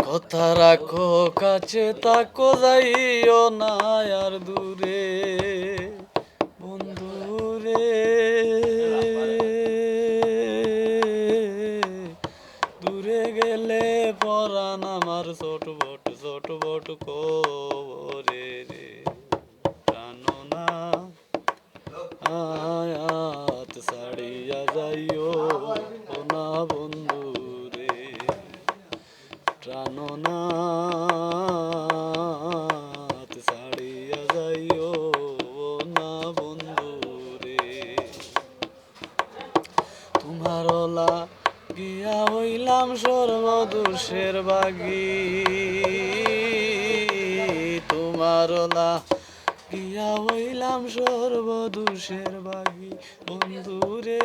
কথা রাখো কাছে তাকো যাইও না আর দূরে বন্ধুরে দূরে গেলে পরাণ আমার ছোট বট কবরে রে জানো না আয়াত ছাড়িয়া যাইও না বন্ধু রে প্রাণনাথ ছাড়িয়া যাইও না বন্ধু রে তোমার গিয়া হইলাম সর্বদোষের বাগী তোমার গিয়া হইলাম সর্বদোষের বাগী বন্ধু রে